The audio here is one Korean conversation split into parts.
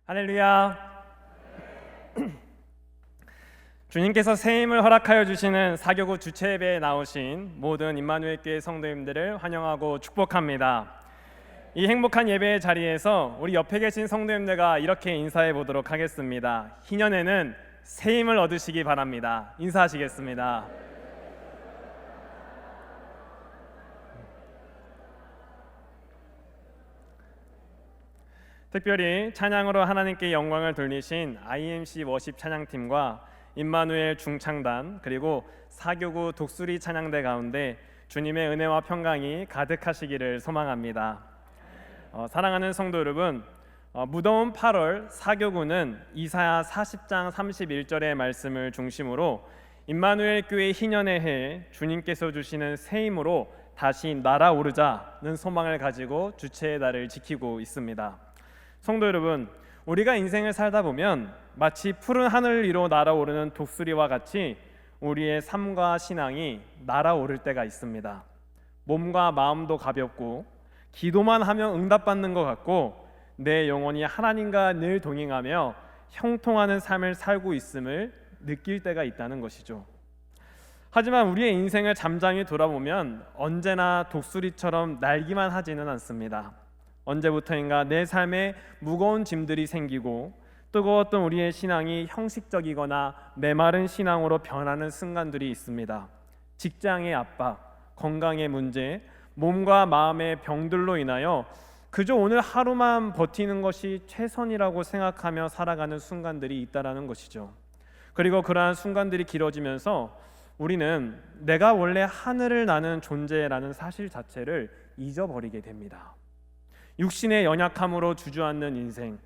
할렐루야. 주님께서 새 힘을 허락하여 주시는 사교구 주체 예배에 나오신 모든 임마누엘 교회 성도님들을 환영하고 축복합니다. 이 행복한 예배의 자리에서 우리 옆에 계신 성도님들과 이렇게 인사해 보도록 하겠습니다. 희년에는 새 힘을 얻으시기 바랍니다. 인사하시겠습니다. 특별히 찬양으로 하나님께 영광을 돌리신 IMC 워십 찬양팀과 임마누엘 중창단 그리고 사교구 독수리 찬양대 가운데 주님의 은혜와 평강이 가득하시기를 소망합니다. 사랑하는 성도 여러분, 무더운 8월 사교구는 이사야 40장 31절의 말씀을 중심으로 임마누엘 교회 희년의 해에 주님께서 주시는 새 힘으로 다시 날아오르자는 소망을 가지고 주체의 달을 지키고 있습니다. 성도 여러분, 우리가 인생을 살다 보면 마치 푸른 하늘 위로 날아오르는 독수리와 같이 우리의 삶과 신앙이 날아오를 때가 있습니다. 몸과 마음도 가볍고 기도만 하면 응답받는 것 같고 내 영혼이 하나님과 늘 동행하며 형통하는 삶을 살고 있음을 느낄 때가 있다는 것이죠. 하지만 우리의 인생을 잠잠히 돌아보면 언제나 독수리처럼 날기만 하지는 않습니다. 언제부터인가 내 삶에 무거운 짐들이 생기고 뜨거웠던 우리의 신앙이 형식적이거나 메마른 신앙으로 변하는 순간들이 있습니다. 직장의 압박, 건강의 문제, 몸과 마음의 병들로 인하여 그저 오늘 하루만 버티는 것이 최선이라고 생각하며 살아가는 순간들이 있다라는 것이죠. 그리고 그러한 순간들이 길어지면서 우리는 내가 원래 하늘을 나는 존재라는 사실 자체를 잊어버리게 됩니다. 육신의 연약함으로 주저앉는 인생,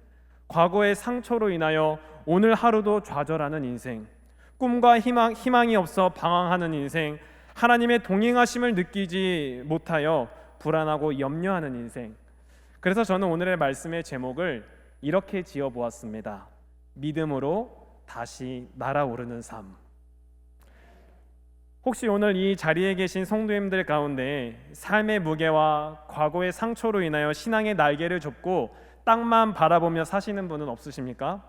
과거의 상처로 인하여 오늘 하루도 좌절하는 인생, 꿈과 희망이 없어 방황하는 인생, 하나님의 동행하심을 느끼지 못하여 불안하고 염려하는 인생. 그래서 저는 오늘의 말씀의 제목을 이렇게 지어보았습니다. 믿음으로 다시 날아오르는 삶. 혹시 오늘 이 자리에 계신 성도님들 가운데 삶의 무게와 과거의 상처로 인하여 신앙의 날개를 좁고 땅만 바라보며 사시는 분은 없으십니까?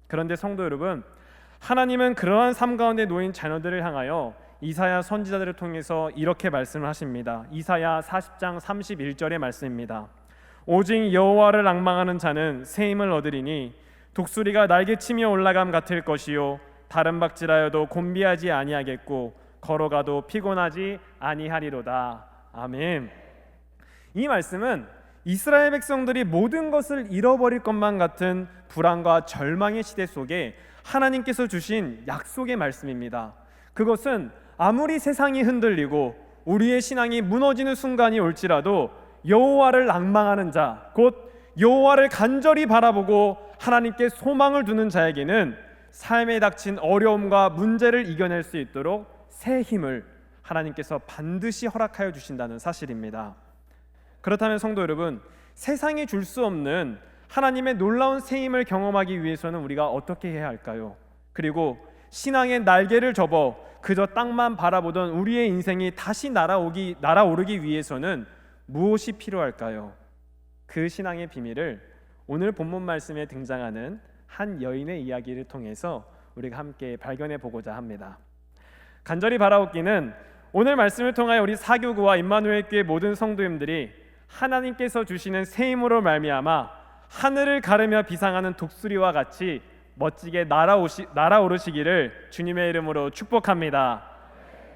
그런데 성도 여러분, 하나님은 그러한 삶 가운데 놓인 자녀들을 향하여 이사야 선지자들을 통해서 이렇게 말씀을 하십니다. 이사야 40장 31절의 말씀입니다. 오직 여호와를 앙망하는 자는 새 힘을 얻으리니 독수리가 날개치며 올라감 같을 것이요 다른 박질하여도 곤비하지 아니하겠고 걸어가도 피곤하지 아니하리로다. 아멘. 이 말씀은 이스라엘 백성들이 모든 것을 잃어버릴 것만 같은 불안과 절망의 시대 속에 하나님께서 주신 약속의 말씀입니다. 그것은 아무리 세상이 흔들리고 우리의 신앙이 무너지는 순간이 올지라도 여호와를 앙망하는 자, 곧 여호와를 간절히 바라보고 하나님께 소망을 두는 자에게는 삶에 닥친 어려움과 문제를 이겨낼 수 있도록 새 힘을 하나님께서 반드시 허락하여 주신다는 사실입니다. 그렇다면 성도 여러분, 세상이 줄 수 없는 하나님의 놀라운 새 힘을 경험하기 위해서는 우리가 어떻게 해야 할까요? 그리고 신앙의 날개를 접어 그저 땅만 바라보던 우리의 인생이 다시 날아오르기 위해서는 무엇이 필요할까요? 그 신앙의 비밀을 오늘 본문 말씀에 등장하는 한 여인의 이야기를 통해서 우리가 함께 발견해 보고자 합니다. 간절히 바라옵기는 오늘 말씀을 통하여 우리 사교구와 임마누엘 교회 모든 성도님들이 하나님께서 주시는 새 힘으로 말미암아 하늘을 가르며 비상하는 독수리와 같이 멋지게 날아오르시기를 주님의 이름으로 축복합니다.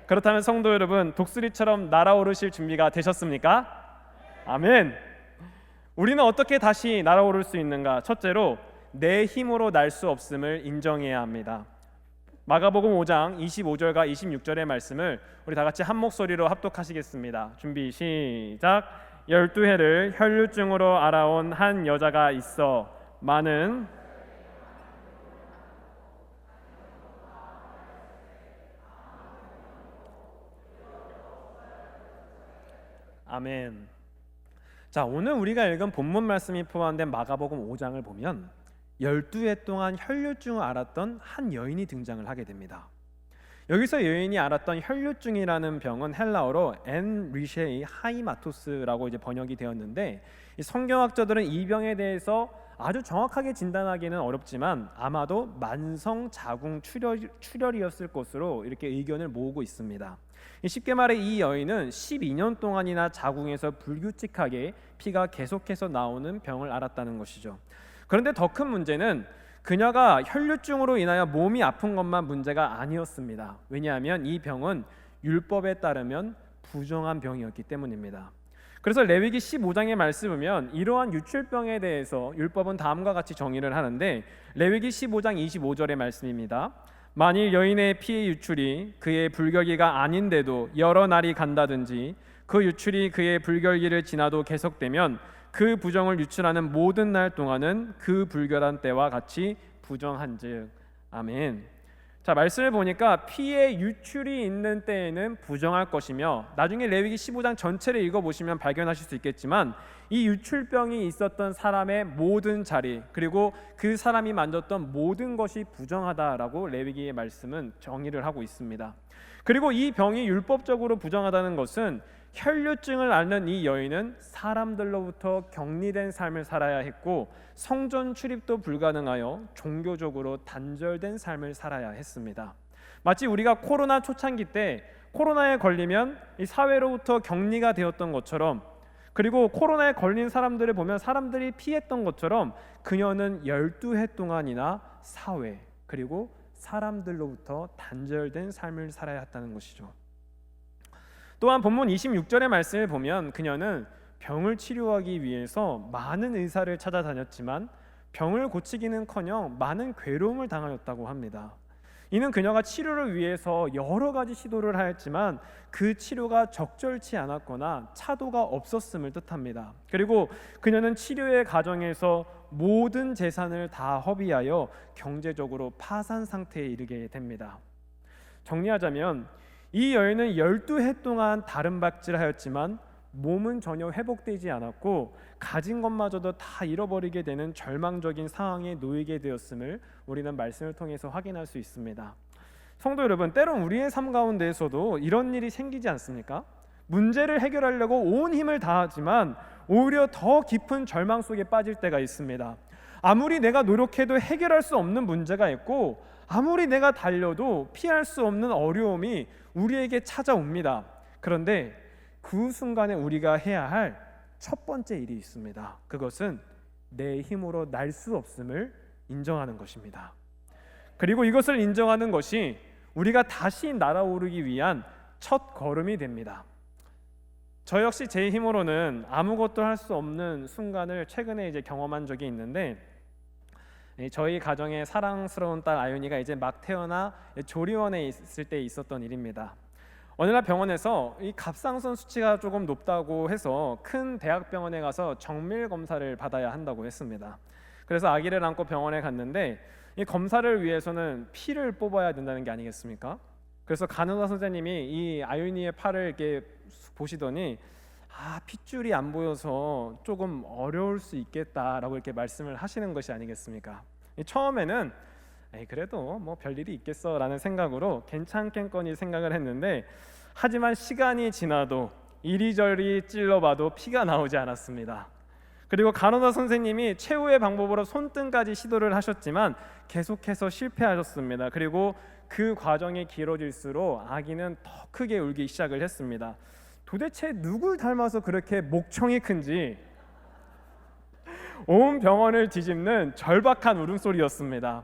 그렇다면 성도 여러분, 독수리처럼 날아오르실 준비가 되셨습니까? 아멘. 우리는 어떻게 다시 날아오를 수 있는가? 첫째로 내 힘으로 날 수 없음을 인정해야 합니다. 마가복음 5장 25절과 26절의 말씀을 우리 다 같이 한 목소리로 합독하시겠습니다. 준비 시작. 12해를 혈류증으로 알아온 한 여자가 있어 많은 아멘. 자, 오늘 우리가 읽은 본문 말씀이 포함된 마가복음 5장을 보면 12해 동안 혈류증을 앓았던 한 여인이 등장을 하게 됩니다. 여기서 여인이 앓았던 혈류증이라는 병은 헬라어로 엔리쉐이 하이마토스라고 이제 번역이 되었는데, 이 성경학자들은 이 병에 대해서 아주 정확하게 진단하기는 어렵지만 아마도 만성 자궁 출혈이었을 것으로 이렇게 의견을 모으고 있습니다. 쉽게 말해 이 여인은 12년 동안이나 자궁에서 불규칙하게 피가 계속해서 나오는 병을 앓았다는 것이죠. 그런데 더 큰 문제는 그녀가 혈류증으로 인하여 몸이 아픈 것만 문제가 아니었습니다. 왜냐하면 이 병은 율법에 따르면 부정한 병이었기 때문입니다. 그래서 레위기 15장의 말씀을 보면 이러한 유출병에 대해서 율법은 다음과 같이 정의를 하는데, 레위기 15장 25절의 말씀입니다. 만일 여인의 피의 유출이 그의 불결기가 아닌데도 여러 날이 간다든지 그 유출이 그의 불결기를 지나도 계속되면 그 부정을 유출하는 모든 날 동안은 그 불결한 때와 같이 부정한즉. 아멘. 자, 말씀을 보니까 피의 유출이 있는 때에는 부정할 것이며, 나중에 레위기 15장 전체를 읽어보시면 발견하실 수 있겠지만 이 유출병이 있었던 사람의 모든 자리, 그리고 그 사람이 만졌던 모든 것이 부정하다라고 레위기의 말씀은 정의를 하고 있습니다. 그리고 이 병이 율법적으로 부정하다는 것은 혈류증을 앓는 이 여인은 사람들로부터 격리된 삶을 살아야 했고 성전 출입도 불가능하여 종교적으로 단절된 삶을 살아야 했습니다. 마치 우리가 코로나 초창기 때 코로나에 걸리면 이 사회로부터 격리가 되었던 것처럼, 그리고 코로나에 걸린 사람들을 보면 사람들이 피했던 것처럼 그녀는 12해 동안이나 사회 그리고 사람들로부터 단절된 삶을 살아야 했다는 것이죠. 또한 본문 26절의 말씀을 보면 그녀는 병을 치료하기 위해서 많은 의사를 찾아다녔지만 병을 고치기는커녕 많은 괴로움을 당하였다고 합니다. 이는 그녀가 치료를 위해서 여러 가지 시도를 하였지만 그 치료가 적절치 않았거나 차도가 없었음을 뜻합니다. 그리고 그녀는 치료의 과정에서 모든 재산을 다 허비하여 경제적으로 파산 상태에 이르게 됩니다. 정리하자면 이 여인은 12해 동안 다름박질하였지만 몸은 전혀 회복되지 않았고 가진 것마저도 다 잃어버리게 되는 절망적인 상황에 놓이게 되었음을 우리는 말씀을 통해서 확인할 수 있습니다. 성도 여러분, 때론 우리의 삶 가운데에서도 이런 일이 생기지 않습니까? 문제를 해결하려고 온 힘을 다하지만 오히려 더 깊은 절망 속에 빠질 때가 있습니다. 아무리 내가 노력해도 해결할 수 없는 문제가 있고 아무리 내가 달려도 피할 수 없는 어려움이 우리에게 찾아옵니다. 그런데 그 순간에 우리가 해야 할 첫 번째 일이 있습니다. 그것은 내 힘으로 날 수 없음을 인정하는 것입니다. 그리고 이것을 인정하는 것이 우리가 다시 날아오르기 위한 첫 걸음이 됩니다. 저 역시 제 힘으로는 아무것도 할 수 없는 순간을 최근에 경험한 적이 있는데, 저희 가정의 사랑스러운 딸 아윤이가 이제 막 태어나 조리원에 있을 때 있었던 일입니다. 어느 날 병원에서 이 갑상선 수치가 조금 높다고 해서 큰 대학병원에 가서 정밀 검사를 받아야 한다고 했습니다. 그래서 아기를 안고 병원에 갔는데 이 검사를 위해서는 피를 뽑아야 된다는 게 아니겠습니까? 그래서 간호사 선생님이 이 아윤이의 팔을 이렇게 보시더니 핏줄이 안 보여서 조금 어려울 수 있겠다라고 이렇게 말씀을 하시는 것이 아니겠습니까? 처음에는 그래도 뭐 별일이 있겠어라는 생각으로 괜찮겠거니 생각을 했는데, 하지만 시간이 지나도 이리저리 찔러봐도 피가 나오지 않았습니다. 그리고 간호사 선생님이 최후의 방법으로 손등까지 시도를 하셨지만 계속해서 실패하셨습니다. 그리고 그 과정이 길어질수록 아기는 더 크게 울기 시작을 했습니다. 도대체 누굴 닮아서 그렇게 목청이 큰지 온 병원을 뒤집는 절박한 울음소리였습니다.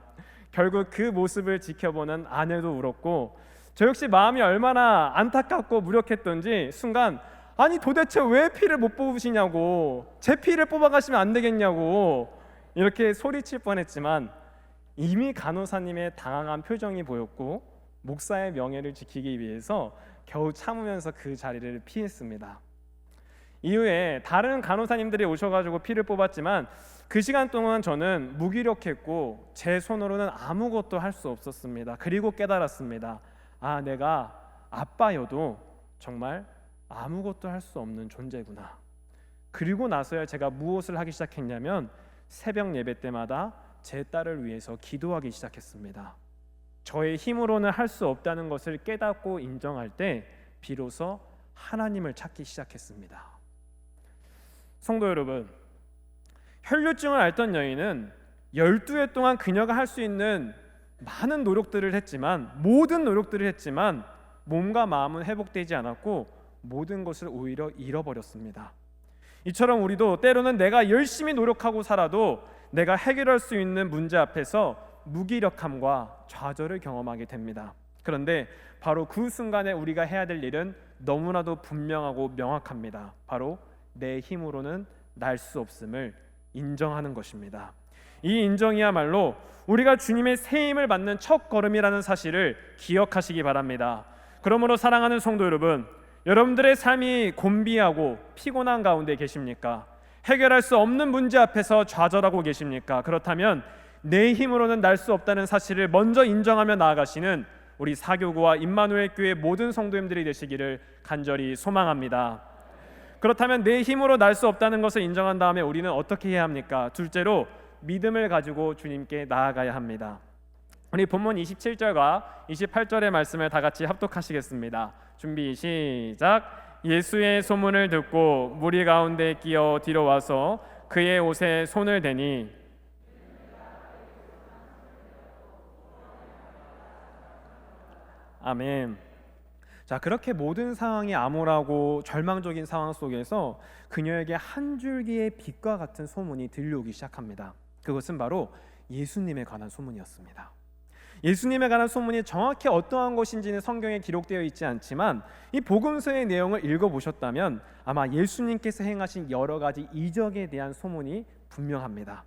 결국 그 모습을 지켜보는 아내도 울었고 저 역시 마음이 얼마나 안타깝고 무력했던지 순간 아니 도대체 왜 피를 못 뽑으시냐고, 제 피를 뽑아가시면 안 되겠냐고 이렇게 소리칠 뻔했지만 이미 간호사님의 당황한 표정이 보였고 목사의 명예를 지키기 위해서 겨우 참으면서 그 자리를 피했습니다. 이후에 다른 간호사님들이 오셔가지고 피를 뽑았지만 그 시간 동안 저는 무기력했고 제 손으로는 아무것도 할 수 없었습니다. 그리고 깨달았습니다. 내가 아빠여도 정말 아무것도 할 수 없는 존재구나. 그리고 나서야 제가 무엇을 하기 시작했냐면 새벽 예배 때마다 제 딸을 위해서 기도하기 시작했습니다. 저의 힘으로는 할 수 없다는 것을 깨닫고 인정할 때 비로소 하나님을 찾기 시작했습니다. 성도 여러분, 혈류증을 앓던 여인은 12해 동안 그녀가 할 수 있는 많은 노력들을 했지만, 모든 노력들을 했지만 몸과 마음은 회복되지 않았고 모든 것을 오히려 잃어버렸습니다. 이처럼 우리도 때로는 내가 열심히 노력하고 살아도 내가 해결할 수 있는 문제 앞에서 무기력함과 좌절을 경험하게 됩니다. 그런데 바로 그 순간에 우리가 해야 될 일은 너무나도 분명하고 명확합니다. 바로 내 힘으로는 날 수 없음을 인정하는 것입니다. 이 인정이야말로 우리가 주님의 새 힘을 받는 첫 걸음이라는 사실을 기억하시기 바랍니다. 그러므로 사랑하는 성도 여러분, 여러분들의 삶이 곤비하고 피곤한 가운데 계십니까? 해결할 수 없는 문제 앞에서 좌절하고 계십니까? 그렇다면 내 힘으로는 날 수 없다는 사실을 먼저 인정하며 나아가시는 우리 사교구와 임마누엘 교회 모든 성도님들이 되시기를 간절히 소망합니다. 그렇다면 내 힘으로 날 수 없다는 것을 인정한 다음에 우리는 어떻게 해야 합니까? 둘째로 믿음을 가지고 주님께 나아가야 합니다. 우리 본문 27절과 28절의 말씀을 다 같이 합독하시겠습니다. 준비 시작. 예수의 소문을 듣고 무리 가운데 끼어 뒤로 와서 그의 옷에 손을 대니 아멘. 자, 그렇게 모든 상황이 암울하고 절망적인 상황 속에서 그녀에게 한 줄기의 빛과 같은 소문이 들려오기 시작합니다. 그것은 바로 예수님에 관한 소문이었습니다. 예수님에 관한 소문이 정확히 어떠한 것인지는 성경에 기록되어 있지 않지만 이 복음서의 내용을 읽어보셨다면 아마 예수님께서 행하신 여러 가지 이적에 대한 소문이 분명합니다.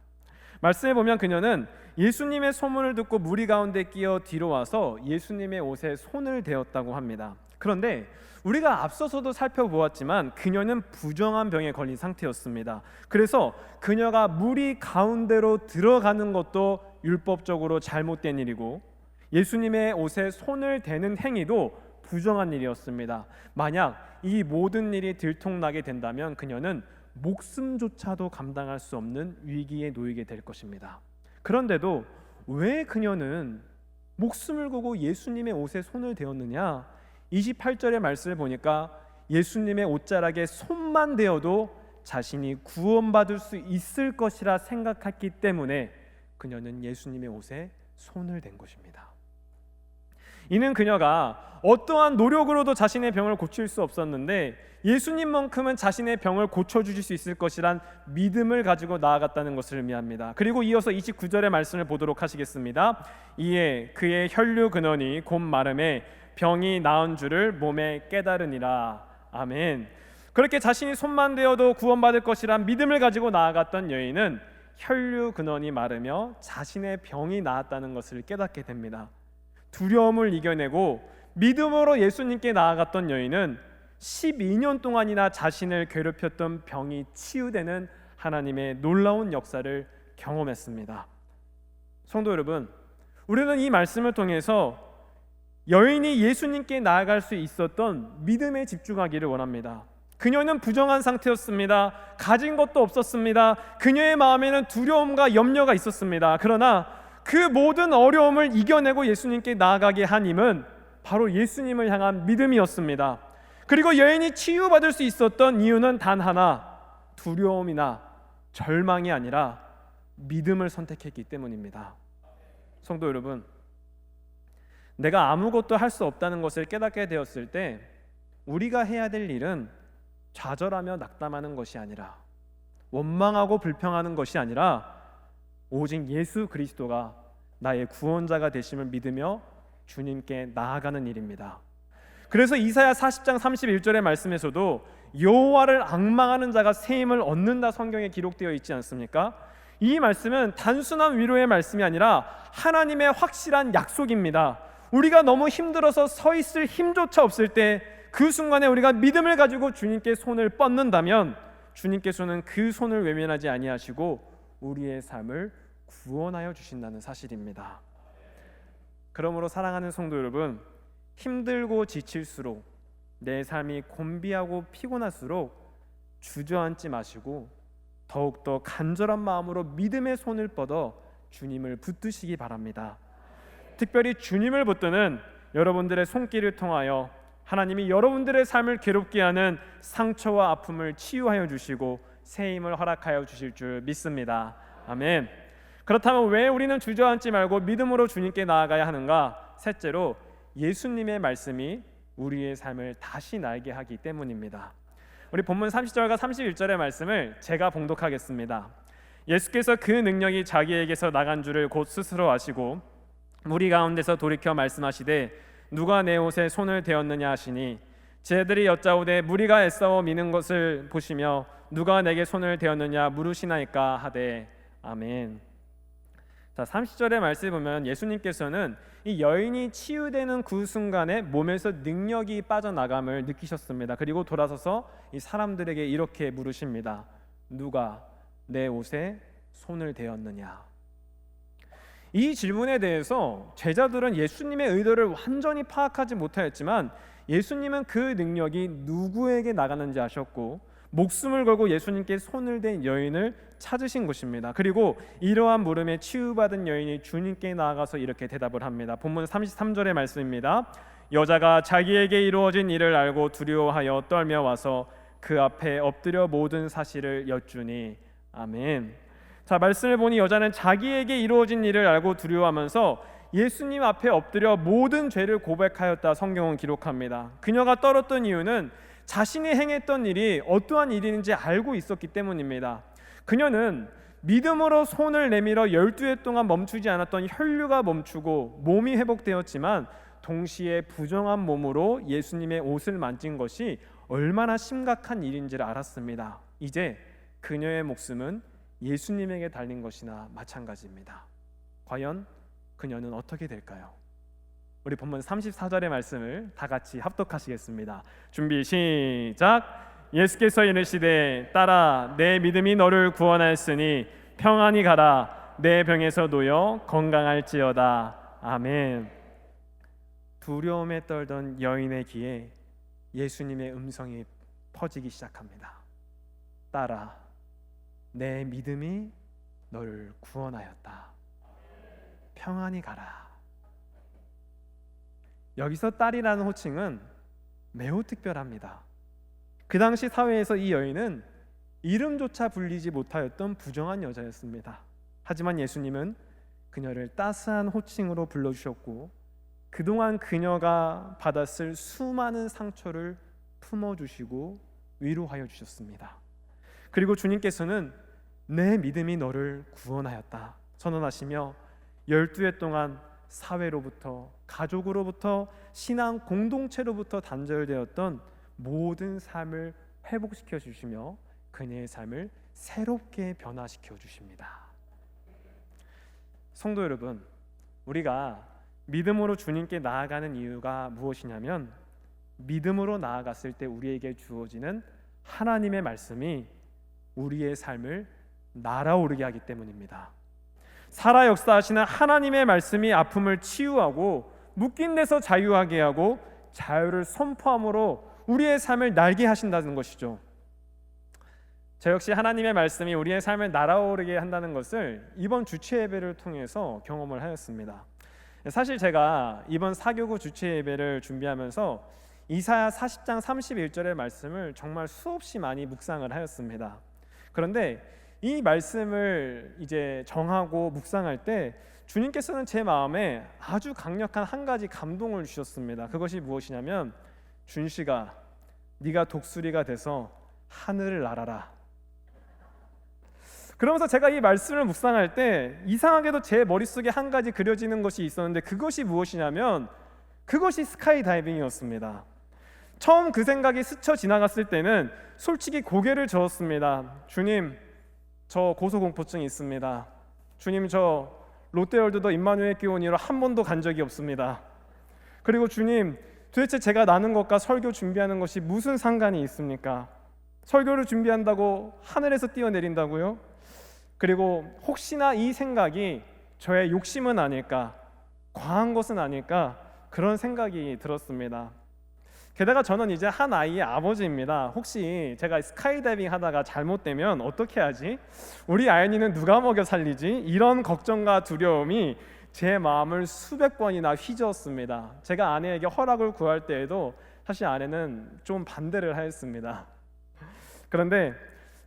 말씀에 보면 그녀는 예수님의 소문을 듣고 무리 가운데 끼어 뒤로 와서 예수님의 옷에 손을 대었다고 합니다. 그런데 우리가 앞서서도 살펴보았지만 그녀는 부정한 병에 걸린 상태였습니다. 그래서 그녀가 무리 가운데로 들어가는 것도 율법적으로 잘못된 일이고 예수님의 옷에 손을 대는 행위도 부정한 일이었습니다. 만약 이 모든 일이 들통나게 된다면 그녀는 목숨조차도 감당할 수 없는 위기에 놓이게 될 것입니다. 그런데도 왜 그녀는 목숨을 걸고 예수님의 옷에 손을 대었느냐? 28절의 말씀을 보니까 예수님의 옷자락에 손만 대어도 자신이 구원받을 수 있을 것이라 생각했기 때문에 그녀는 예수님의 옷에 손을 댄 것입니다. 이는 그녀가 어떠한 노력으로도 자신의 병을 고칠 수 없었는데 예수님만큼은 자신의 병을 고쳐주실 수 있을 것이란 믿음을 가지고 나아갔다는 것을 의미합니다. 그리고 이어서 29절의 말씀을 보도록 하시겠습니다. 이에 그의 혈류 근원이 곧 마름에 병이 나은 줄을 몸에 깨달으니라. 아멘. 그렇게 자신이 손만 대어도 구원받을 것이란 믿음을 가지고 나아갔던 여인은 혈류 근원이 마르며 자신의 병이 나았다는 것을 깨닫게 됩니다. 두려움을 이겨내고 믿음으로 예수님께 나아갔던 여인은 12년 동안이나 자신을 괴롭혔던 병이 치유되는 하나님의 놀라운 역사를 경험했습니다. 성도 여러분, 우리는 이 말씀을 통해서 여인이 예수님께 나아갈 수 있었던 믿음에 집중하기를 원합니다. 그녀는 부정한 상태였습니다. 가진 것도 없었습니다. 그녀의 마음에는 두려움과 염려가 있었습니다. 그러나 그 모든 어려움을 이겨내고 예수님께 나아가게 한 힘은 바로 예수님을 향한 믿음이었습니다. 그리고 여인이 치유받을 수 있었던 이유는 단 하나, 두려움이나 절망이 아니라 믿음을 선택했기 때문입니다. 성도 여러분, 내가 아무것도 할 수 없다는 것을 깨닫게 되었을 때 우리가 해야 될 일은 좌절하며 낙담하는 것이 아니라 원망하고 불평하는 것이 아니라 오직 예수 그리스도가 나의 구원자가 되심을 믿으며 주님께 나아가는 일입니다. 그래서 이사야 40장 31절의 말씀에서도 여호와를 앙망하는 자가 새 힘을 얻는다 성경에 기록되어 있지 않습니까? 이 말씀은 단순한 위로의 말씀이 아니라 하나님의 확실한 약속입니다. 우리가 너무 힘들어서 서 있을 힘조차 없을 때 그 순간에 우리가 믿음을 가지고 주님께 손을 뻗는다면 주님께서는 그 손을 외면하지 아니하시고 우리의 삶을 구원하여 주신다는 사실입니다. 그러므로 사랑하는 성도 여러분, 힘들고 지칠수록 내 삶이 곤비하고 피곤할수록 주저앉지 마시고 더욱더 간절한 마음으로 믿음의 손을 뻗어 주님을 붙드시기 바랍니다. 특별히 주님을 붙드는 여러분들의 손길을 통하여 하나님이 여러분들의 삶을 괴롭게 하는 상처와 아픔을 치유하여 주시고 새 힘을 허락하여 주실 줄 믿습니다. 아멘. 그렇다면 왜 우리는 주저앉지 말고 믿음으로 주님께 나아가야 하는가? 셋째로 예수님의 말씀이 우리의 삶을 다시 날게 하기 때문입니다. 우리 본문 30절과 31절의 말씀을 제가 봉독하겠습니다. 예수께서 그 능력이 자기에게서 나간 줄을 곧 스스로 아시고 무리 가운데서 돌이켜 말씀하시되 누가 내 옷에 손을 대었느냐 하시니 제들이 여짜오되 무리가 애싸워 미는 것을 보시며 누가 내게 손을 대었느냐 물으시나이까 하되 아멘. 자, 30절의 말씀을 보면 예수님께서는 이 여인이 치유되는 그 순간에 몸에서 능력이 빠져나감을 느끼셨습니다. 그리고 돌아서서 이 사람들에게 이렇게 물으십니다. 누가 내 옷에 손을 대었느냐? 이 질문에 대해서 제자들은 예수님의 의도를 완전히 파악하지 못하였지만 예수님은 그 능력이 누구에게 나가는지 아셨고 목숨을 걸고 예수님께 손을 댄 여인을 찾으신 것입니다. 그리고 이러한 물음에 치유받은 여인이 주님께 나아가서 이렇게 대답을 합니다. 본문 33절의 말씀입니다. 여자가 자기에게 이루어진 일을 알고 두려워하여 떨며 와서 그 앞에 엎드려 모든 사실을 여쭈니 아멘. 자, 말씀을 보니 여자는 자기에게 이루어진 일을 알고 두려워하면서 예수님 앞에 엎드려 모든 죄를 고백하였다 성경은 기록합니다. 그녀가 떨었던 이유는 자신이 행했던 일이 어떠한 일인지 알고 있었기 때문입니다. 그녀는 믿음으로 손을 내밀어 12회 동안 멈추지 않았던 혈류가 멈추고 몸이 회복되었지만 동시에 부정한 몸으로 예수님의 옷을 만진 것이 얼마나 심각한 일인지를 알았습니다. 이제 그녀의 목숨은 예수님에게 달린 것이나 마찬가지입니다. 과연 그녀는 어떻게 될까요? 우리 본문 34절의 말씀을 다 같이 합독하시겠습니다. 준비 시작. 예수께서 이르시되 딸아 내 믿음이 너를 구원하였으니 평안히 가라 내 병에서 놓여 건강할지어다. 아멘. 두려움에 떨던 여인의 귀에 예수님의 음성이 퍼지기 시작합니다. 딸아 내 믿음이 너를 구원하였다. 평안히 가라. 여기서 딸이라는 호칭은 매우 특별합니다. 그 당시 사회에서 이 여인은 이름조차 불리지 못하였던 부정한 여자였습니다. 하지만 예수님은 그녀를 따스한 호칭으로 불러주셨고 그동안 그녀가 받았을 수많은 상처를 품어주시고 위로하여 주셨습니다. 그리고 주님께서는 내 믿음이 너를 구원하였다 선언하시며 12회 동안 사회로부터 가족으로부터 신앙 공동체로부터 단절되었던 모든 삶을 회복시켜 주시며 그녀의 삶을 새롭게 변화시켜 주십니다. 성도 여러분, 우리가 믿음으로 주님께 나아가는 이유가 무엇이냐면 믿음으로 나아갔을 때 우리에게 주어지는 하나님의 말씀이 우리의 삶을 날아오르게 하기 때문입니다. 살아 역사하시는 하나님의 말씀이 아픔을 치유하고 묶인 데서 자유하게 하고 자유를 선포함으로 우리의 삶을 날게 하신다는 것이죠. 저 역시 하나님의 말씀이 우리의 삶을 날아오르게 한다는 것을 이번 주체 예배를 통해서 경험을 하였습니다. 사실 제가 이번 사교구 주체 예배를 준비하면서 이사야 40장 31절의 말씀을 정말 수없이 많이 묵상을 하였습니다. 그런데 이 말씀을 이제 정하고 묵상할 때 주님께서는 제 마음에 아주 강력한 한 가지 감동을 주셨습니다. 그것이 무엇이냐면 준씨가 네가 독수리가 돼서 하늘을 날아라. 그러면서 제가 이 말씀을 묵상할 때 이상하게도 제 머릿속에 한 가지 그려지는 것이 있었는데 그것이 무엇이냐면 그것이 스카이다이빙이었습니다. 처음 그 생각이 스쳐 지나갔을 때는 솔직히 고개를 저었습니다. 주님, 저 고소공포증이 있습니다. 주님, 저 롯데월드도 임마누엘 교원이로 한 번도 간 적이 없습니다. 그리고 주님, 도대체 제가 나는 것과 설교 준비하는 것이 무슨 상관이 있습니까? 설교를 준비한다고 하늘에서 뛰어내린다고요? 그리고 혹시나 이 생각이 저의 욕심은 아닐까, 과한 것은 아닐까, 그런 생각이 들었습니다. 게다가 저는 이제 한 아이의 아버지입니다. 혹시 제가 스카이다이빙 하다가 잘못되면 어떻게 하지? 우리 아연이는 누가 먹여 살리지? 이런 걱정과 두려움이 제 마음을 수백 번이나 휘저었습니다. 제가 아내에게 허락을 구할 때에도 사실 아내는 좀 반대를 하였습니다. 그런데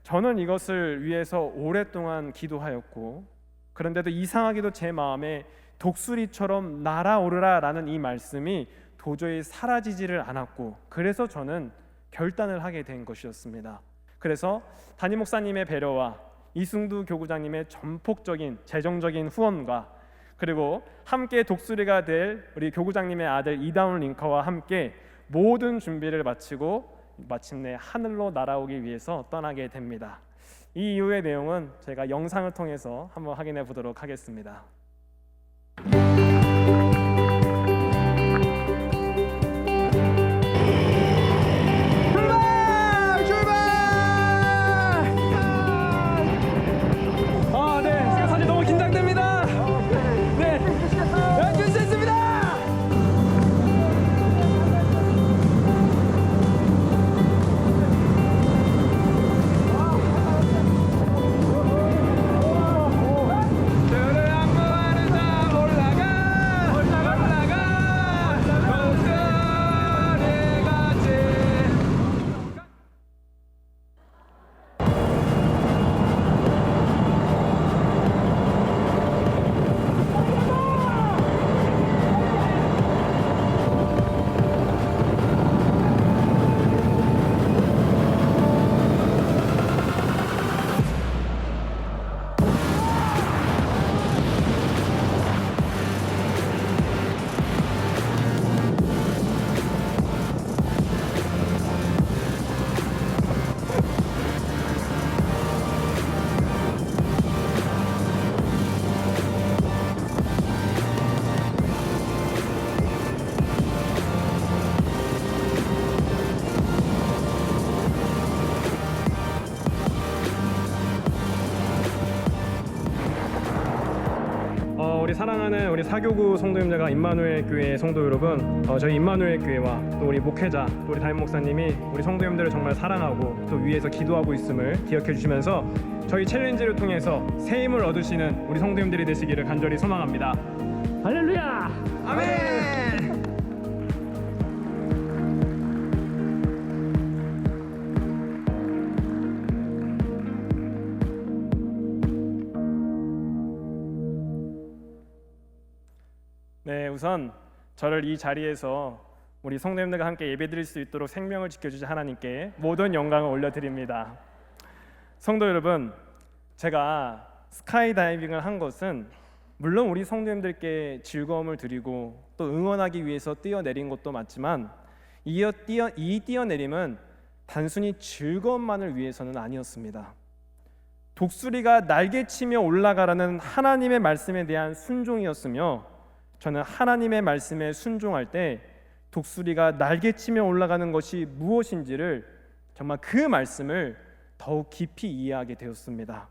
저는 이것을 위해서 오랫동안 기도하였고, 그런데도 이상하게도 제 마음에 독수리처럼 날아오르라라는 이 말씀이 도저히 사라지지를 않았고, 그래서 저는 결단을 하게 된 것이었습니다. 그래서 담임 목사님의 배려와 이승두 교구장님의 전폭적인 재정적인 후원과, 그리고 함께 독수리가 될 우리 교구장님의 아들 이다운 링커와 함께 모든 준비를 마치고 마침내 하늘로 날아오기 위해서 떠나게 됩니다. 이 이후의 내용은 제가 영상을 통해서 한번 확인해 보도록 하겠습니다. 우리 사랑하는 우리 사교구 성도님들과 임마누엘 교회 성도 여러분, 저희 임마누엘 교회와 또 우리 목회자, 또 우리 담임 목사님이 우리 성도님들을 정말 사랑하고 또 위해서 기도하고 있음을 기억해 주시면서 저희 챌린지를 통해서 새 힘을 얻으시는 우리 성도님들이 되시기를 간절히 소망합니다. 할렐루야! 아멘! 네, 우선 저를 이 자리에서 우리 성도님들과 함께 예배드릴 수 있도록 생명을 지켜주신 하나님께 모든 영광을 올려드립니다. 성도 여러분, 제가 스카이다이빙을 한 것은 물론 우리 성도님들께 즐거움을 드리고 또 응원하기 위해서 뛰어내린 것도 맞지만 이 뛰어내림은 단순히 즐거움만을 위해서는 아니었습니다. 독수리가 날개치며 올라가라는 하나님의 말씀에 대한 순종이었으며, 저는 하나님의 말씀에 순종할 때 독수리가 날개치며 올라가는 것이 무엇인지를 정말 그 말씀을 더욱 깊이 이해하게 되었습니다.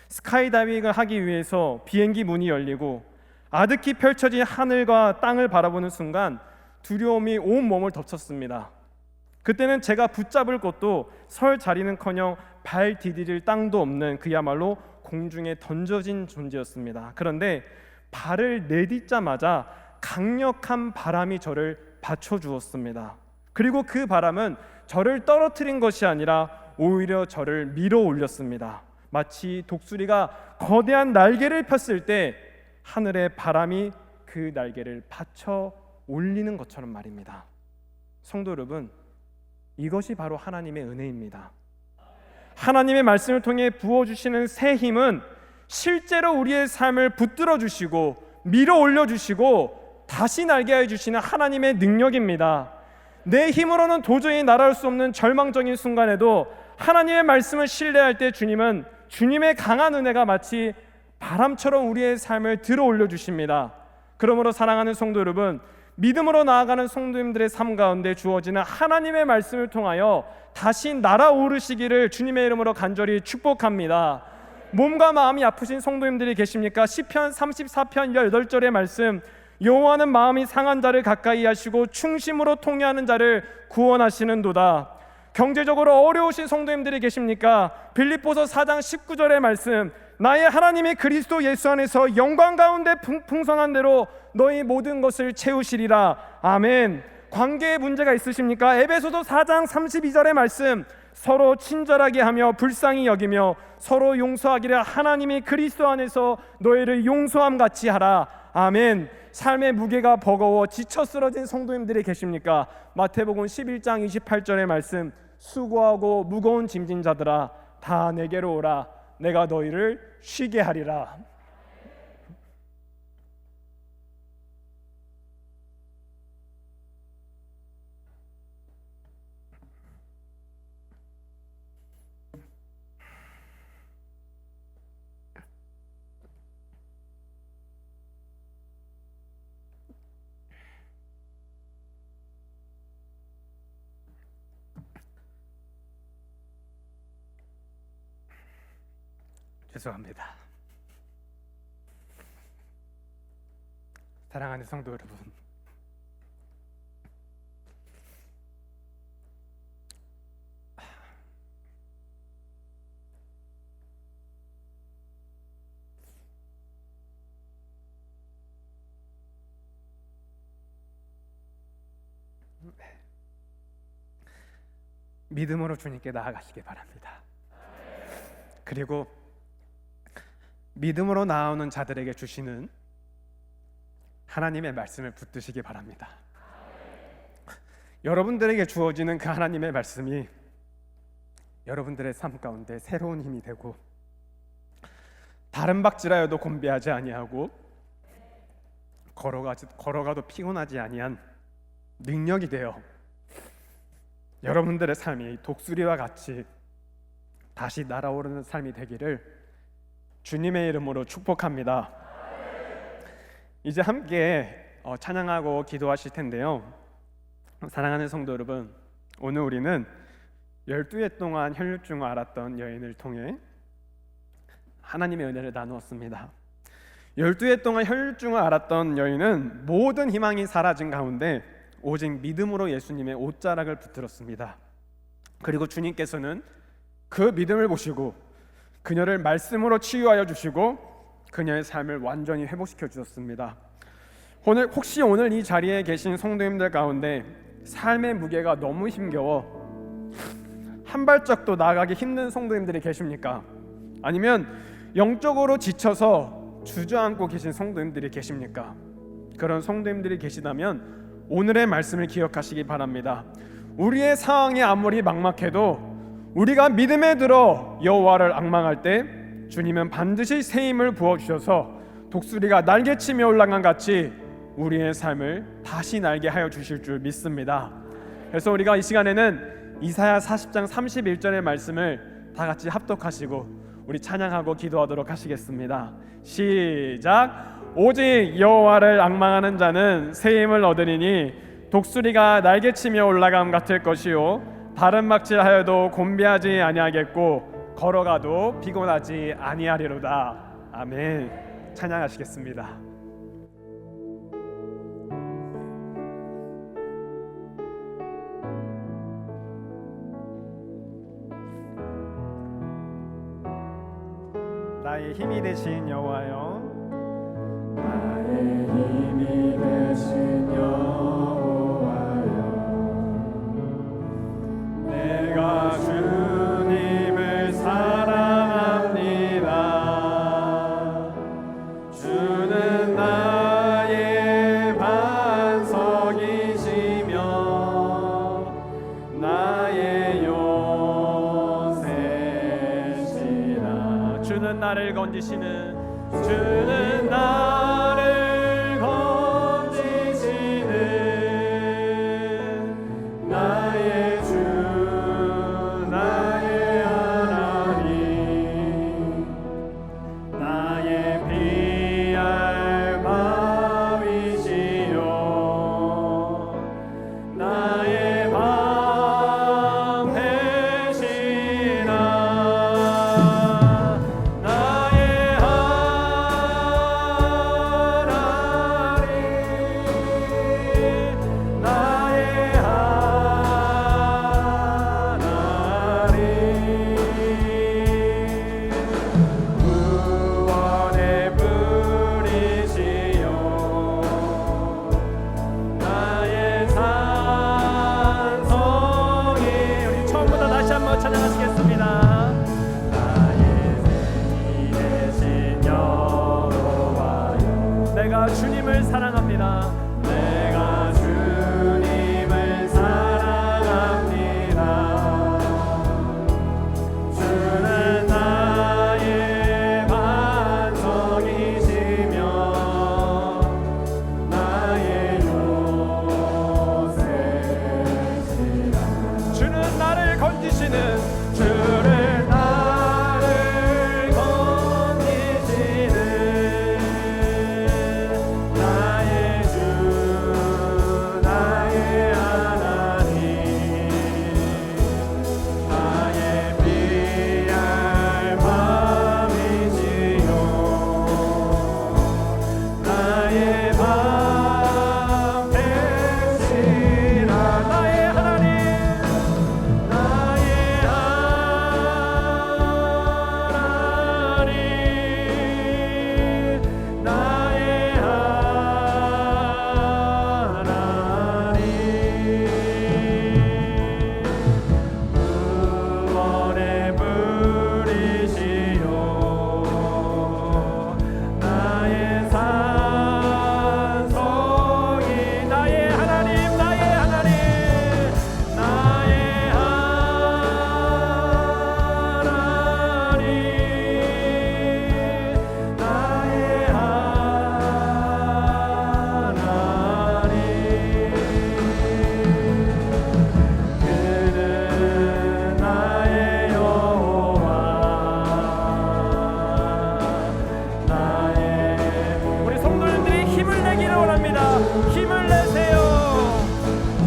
스카이다이빙을 하기 위해서 비행기 문이 열리고 아득히 펼쳐진 하늘과 땅을 바라보는 순간 두려움이 온 몸을 덮쳤습니다. 그때는 제가 붙잡을 것도 설 자리는커녕 발 디딜 땅도 없는 그야말로 공중에 던져진 존재였습니다. 그런데 발을 내딛자마자 강력한 바람이 저를 받쳐주었습니다. 그리고 그 바람은 저를 떨어뜨린 것이 아니라 오히려 저를 밀어 올렸습니다. 마치 독수리가 거대한 날개를 폈을 때 하늘의 바람이 그 날개를 받쳐 올리는 것처럼 말입니다. 성도 여러분, 이것이 바로 하나님의 은혜입니다. 하나님의 말씀을 통해 부어주시는 새 힘은 실제로 우리의 삶을 붙들어 주시고 밀어 올려 주시고 다시 날게 해주시는 하나님의 능력입니다. 내 힘으로는 도저히 날아올 수 없는 절망적인 순간에도 하나님의 말씀을 신뢰할 때 주님은 주님의 강한 은혜가 마치 바람처럼 우리의 삶을 들어 올려 주십니다. 그러므로 사랑하는 성도 여러분, 믿음으로 나아가는 성도님들의 삶 가운데 주어지는 하나님의 말씀을 통하여 다시 날아오르시기를 주님의 이름으로 간절히 축복합니다. 몸과 마음이 아프신 성도님들이 계십니까? 시편 34편 18절의 말씀, 여호와는 마음이 상한 자를 가까이 하시고 충심으로 통회하는 자를 구원하시는도다. 경제적으로 어려우신 성도님들이 계십니까? 빌립보서 4장 19절의 말씀, 나의 하나님이 그리스도 예수 안에서 영광 가운데 풍성한 대로 너희 모든 것을 채우시리라. 아멘. 관계에 문제가 있으십니까? 에베소서 4장 32절의 말씀, 서로 친절하게 하며 불쌍히 여기며 서로 용서하기를 하나님이 그리스도 안에서 너희를 용서함 같이 하라. 아멘. 삶의 무게가 버거워 지쳐 쓰러진 성도님들이 계십니까? 마태복음 11장 28절의 말씀, 수고하고 무거운 짐진 자들아 다 내게로 오라. 내가 너희를 쉬게 하리라. 죄송합니다. 사랑하는 성도 여러분, 믿음으로 주님께 나아가시기 바랍니다. 그리고 믿음으로 나아오는 자들에게 주시는 하나님의 말씀을 붙드시기 바랍니다. 여러분들에게 주어지는 그 하나님의 말씀이 여러분들의 삶 가운데 새로운 힘이 되고 다른 박질하여도 곤비하지 아니하고 걸어가도 피곤하지 아니한 능력이 되어 여러분들의 삶이 독수리와 같이 다시 날아오르는 삶이 되기를 주님의 이름으로 축복합니다. 이제 함께 찬양하고 기도하실 텐데요. 사랑하는 성도 여러분, 오늘 우리는 12해 동안 혈류증을 앓았던 여인을 통해 하나님의 은혜를 나누었습니다. 12해 동안 혈류증을 앓았던 여인은 모든 희망이 사라진 가운데 오직 믿음으로 예수님의 옷자락을 붙들었습니다. 그리고 주님께서는 그 믿음을 보시고 그녀를 말씀으로 치유하여 주시고 그녀의 삶을 완전히 회복시켜 주셨습니다. 혹시 오늘 이 자리에 계신 성도님들 가운데 삶의 무게가 너무 힘겨워 한 발짝도 나아가기 힘든 성도님들이 계십니까? 아니면 영적으로 지쳐서 주저앉고 계신 성도님들이 계십니까? 그런 성도님들이 계시다면 오늘의 말씀을 기억하시기 바랍니다. 우리의 상황이 아무리 막막해도 우리가 믿음에 들어 여호와를 앙망할 때 주님은 반드시 새 힘을 부어주셔서 독수리가 날개치며 올라간 같이 우리의 삶을 다시 날게 하여 주실 줄 믿습니다. 그래서 우리가 이 시간에는 이사야 40장 31절의 말씀을 다 같이 합독하시고 우리 찬양하고 기도하도록 하시겠습니다. 시작. 오직 여호와를 앙망하는 자는 새 힘을 얻으리니 독수리가 날개치며 올라감 같을 것이요 다른 박질하여도 곤비하지 아니하겠고 걸어가도 피곤하지 아니하리로다. 아멘. 찬양하시겠습니다. 나의 힘이 되신 여호와여, 나의 힘이 되신 여호와여, 내가 주님을 사랑합니다. 주는 나의 반석이시며 나의 요새시라. 주는 나를 건지시는, 주는 나를 건지시는 나의 주, 나의 하나님, 나의 피할 바위시요 나의 방패시라. 나의 내가 주님을 사랑합니다. 내가 주님을 사랑합니다. 주는 나의 반석이시며 나의 요새시라. 주는 나를 건지시는 주를 나를 건지시는 나의 주 나의 하나님 나의 피할 밤이시요 나의 밤 되시라. 나의 하나님 나의 하나님 나의 하나님 구원의 불이시요 나의 산성이 나의 하나님 나의 하나님 나의 하나님 나의 하나님 그는 나의 여호와 나의 우리 성도님들이 힘을 내기를 원합니다. 힘을 내세요.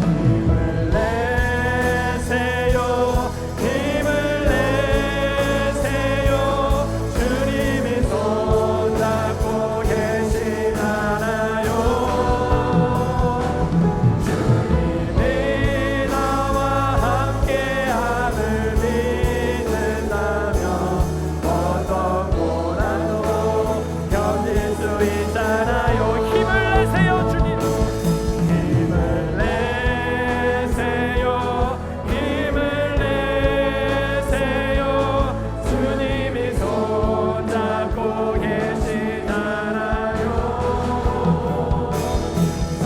힘을 내세요. 힘을 내세요. 주님이 손잡고 계시잖아요. 주님이 나와 함께함을 믿는다면 어떤 고난도 견딜 수 있잖아요. 힘을 내세요. 주님 힘을 내세요. 힘을 내세요. 주님이 손잡고 계시잖아요.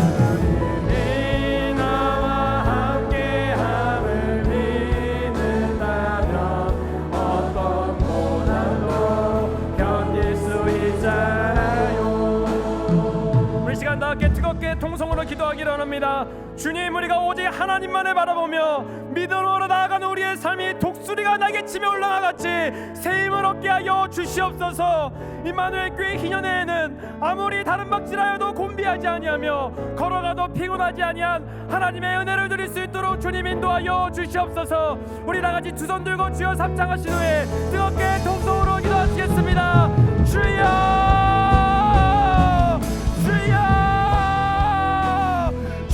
주님이 나와 함께함을 믿는다면 어떤 고난도 견딜 수 있잖아요. 우리 시간 다 함께 뜨겁게 통성으로 기도하기를 원합니다. 주님, 우리가 오직 하나님만을 바라보며 믿음으로 나아가는 우리의 삶이 독수리가 날개치며 올라가 같이 새 힘을 얻게 하여 주시옵소서. 임마누엘 교회 희년회에는 아무리 다른 박질하여도 곤비하지 아니하며 걸어가도 피곤하지 아니한 하나님의 은혜를 누릴 수 있도록 주님 인도하여 주시옵소서. 우리 다같이 두 손 들고 주여 삼창하신 후에 뜨겁게 통성으로 기도하시겠습니다. 주여 주여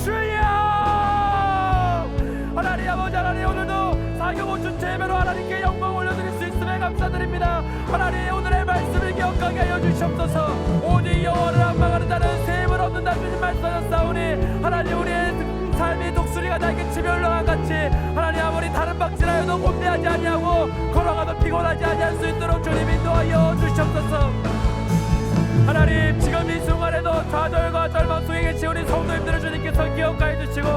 주여. 하나님 아버지, 하나님 오늘도 사교본주 제배로 하나님께 영광 올려드릴 수 있음에 감사드립니다. 하나님 오늘의 말씀을 기억하게 하여 주시옵소서. 오직 여호와를 앙망하는 자는 새 힘을 얻는다 주님 말씀하셨사오니 하나님 우리의 삶이 독수리가 날개치며 올라간 같이 하나님 아무리 다른 박질하여도 곤비하지 아니하고 걸어가도 피곤하지 아니할 수 있도록 주님 인도하여 주시옵소서. 하나님 지금 이 순간에도 좌절과 절망 속에 계신 우리 성도님들을 주님께서 기억하여 주시고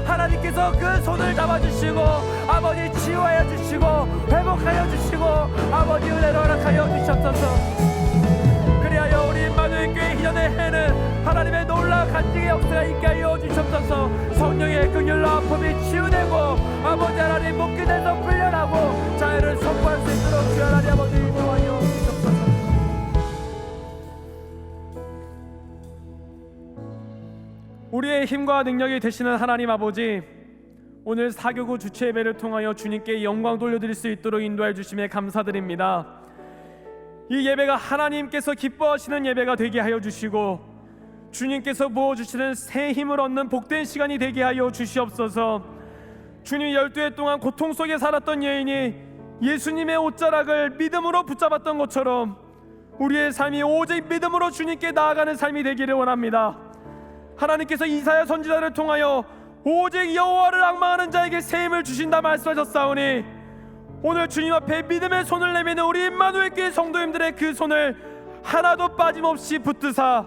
하나님께서 그 손을 잡아주시고 아버지 치유하여 주시고 회복하여 주시고 아버지 은혜로 허락하여 주시옵소서. 그리하여 우리 임마누엘 교회 희년의 해는 하나님의 놀라운 간증의 역사가 있게 하여 주시옵소서. 성령의 긍휼로 아픔이 치유되고 아버지 하나님 묶임에서 풀려나고 자유를 선포할 수 있도록 주 하나님 아버지 인도하여 주시옵소서. 우리의 힘과 능력이 되시는 하나님 아버지, 오늘 사교구 주최 예배를 통하여 주님께 영광 돌려드릴 수 있도록 인도해 주심에 감사드립니다. 이 예배가 하나님께서 기뻐하시는 예배가 되게 하여 주시고 주님께서 부어주시는 새 힘을 얻는 복된 시간이 되게 하여 주시옵소서. 주님 12해 동안 고통 속에 살았던 여인이 예수님의 옷자락을 믿음으로 붙잡았던 것처럼 우리의 삶이 오직 믿음으로 주님께 나아가는 삶이 되기를 원합니다. 하나님께서 이사야 선지자를 통하여 오직 여호와를 앙망하는 자에게 새 힘을 주신다 말씀하셨사오니 오늘 주님 앞에 믿음의 손을 내미는 우리 임마누엘 교회 성도님들의 그 손을 하나도 빠짐없이 붙드사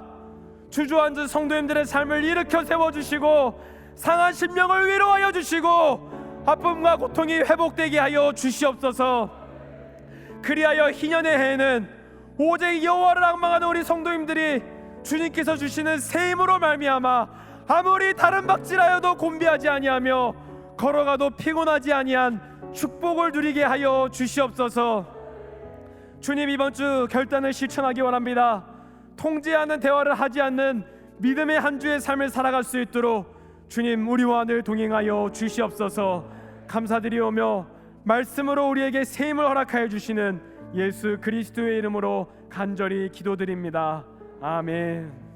주저앉은 성도님들의 삶을 일으켜 세워주시고 상한 심령을 위로하여 주시고 아픔과 고통이 회복되게 하여 주시옵소서. 그리하여 희년의 해에는 오직 여호와를 앙망하는 우리 성도님들이 주님께서 주시는 새 힘으로 말미암아 아무리 다른 박질하여도 곤비하지 아니하며 걸어가도 피곤하지 아니한 축복을 누리게 하여 주시옵소서. 주님, 이번 주 결단을 실천하기 원합니다. 통제하는 대화를 하지 않는 믿음의 한 주의 삶을 살아갈 수 있도록 주님, 우리와 늘 동행하여 주시옵소서. 감사드리오며 말씀으로 우리에게 새 힘을 허락하여 주시는 예수 그리스도의 이름으로 간절히 기도드립니다. 아멘.